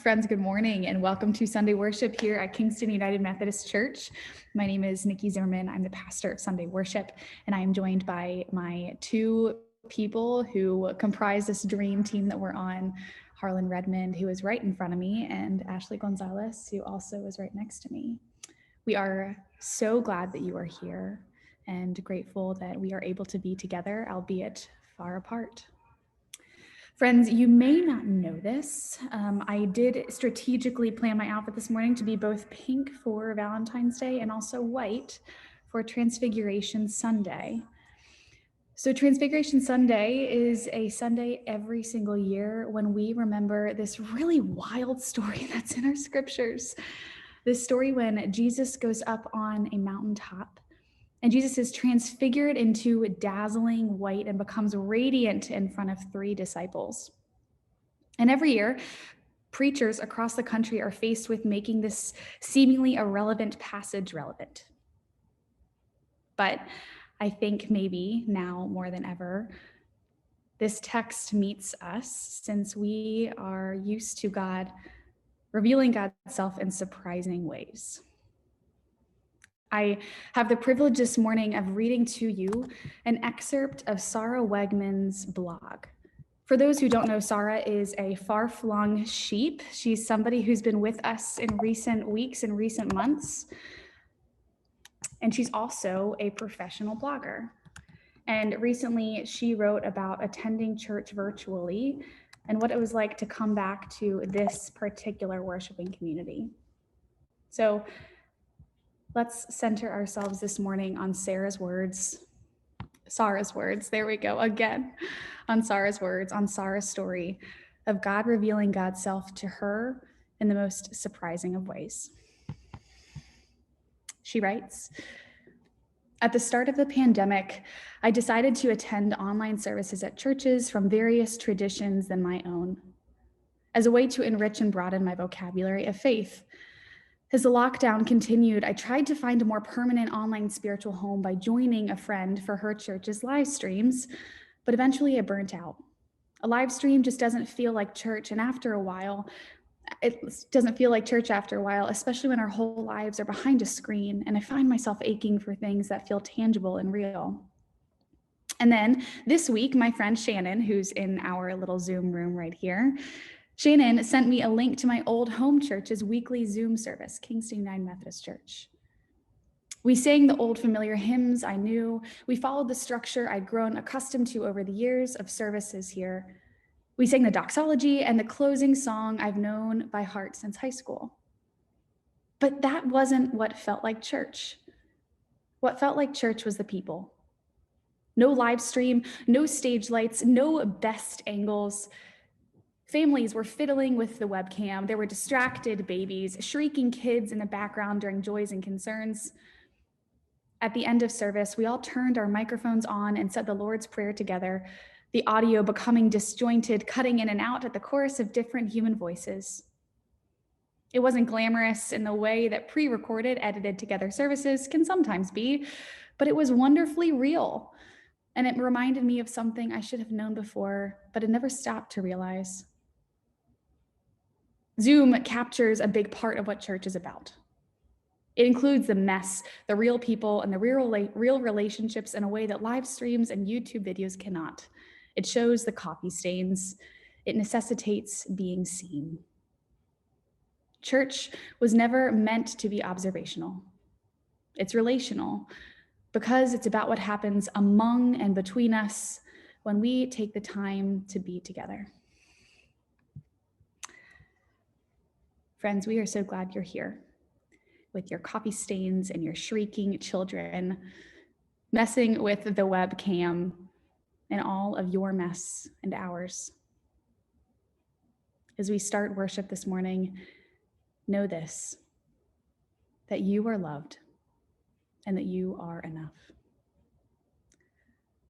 Friends, good morning and welcome to Sunday worship here at Kingston United Methodist Church. My name is Nikki Zimmerman. I'm the pastor of Sunday worship, and I am joined by my two people who comprise this dream team that we're on, Harlan Redmond, who is right in front of me, and Ashley Gonzalez, who also is right next to me. We are so glad that you are here and grateful that we are able to be together, albeit far apart. Friends, you may not know this. I did strategically plan my outfit this morning to be both pink for Valentine's Day and also white for Transfiguration Sunday. So Transfiguration Sunday is a Sunday every single year when we remember this really wild story that's in our scriptures. This story when Jesus goes up on a mountaintop and Jesus is transfigured into dazzling white and becomes radiant in front of 3 disciples. And every year, preachers across the country are faced with making this seemingly irrelevant passage relevant. But I think maybe now more than ever, this text meets us since we are used to God revealing God's self in surprising ways. I have the privilege this morning of reading to you an excerpt of Sara Wegman's blog. For those who don't know, Sara is a far-flung sheep. She's somebody who's been with us in recent weeks and recent months. And she's also a professional blogger. And recently she wrote about attending church virtually and what it was like to come back to this particular worshiping community. So let's center ourselves this morning on Sara's words, there we go again, on Sara's words, on Sara's story of God revealing God's self to her in the most surprising of ways. She writes, "At the start of the pandemic, I decided to attend online services at churches from various traditions than my own, as a way to enrich and broaden my vocabulary of faith. As the lockdown continued, I tried to find a more permanent online spiritual home by joining a friend for her church's live streams, but eventually I burnt out. A live stream just doesn't feel like church, and after a while, it doesn't feel like church after a while, especially when our whole lives are behind a screen, and I find myself aching for things that feel tangible and real. And then this week, my friend Shannon, who's in our little Zoom room right here, Shannon sent me a link to my old home church's weekly Zoom service, Kingston United Methodist Church. We sang the old familiar hymns I knew. We followed the structure I'd grown accustomed to over the years of services here. We sang the doxology and the closing song I've known by heart since high school. But that wasn't what felt like church. What felt like church was the people. No live stream, no stage lights, no best angles. Families were fiddling with the webcam. There were distracted babies, shrieking kids in the background during joys and concerns. At the end of service, we all turned our microphones on and said the Lord's Prayer together, the audio becoming disjointed, cutting in and out at the chorus of different human voices. It wasn't glamorous in the way that pre-recorded, edited together services can sometimes be, but it was wonderfully real. And it reminded me of something I should have known before, but had never stopped to realize. Zoom captures a big part of what church is about. It includes the mess, the real people, and the real relationships in a way that live streams and YouTube videos cannot. It shows the coffee stains. It necessitates being seen. Church was never meant to be observational. It's relational because it's about what happens among and between us when we take the time to be together. Friends, we are so glad you're here with your coffee stains and your shrieking children, messing with the webcam and all of your mess and ours. As we start worship this morning, know this, that you are loved and that you are enough.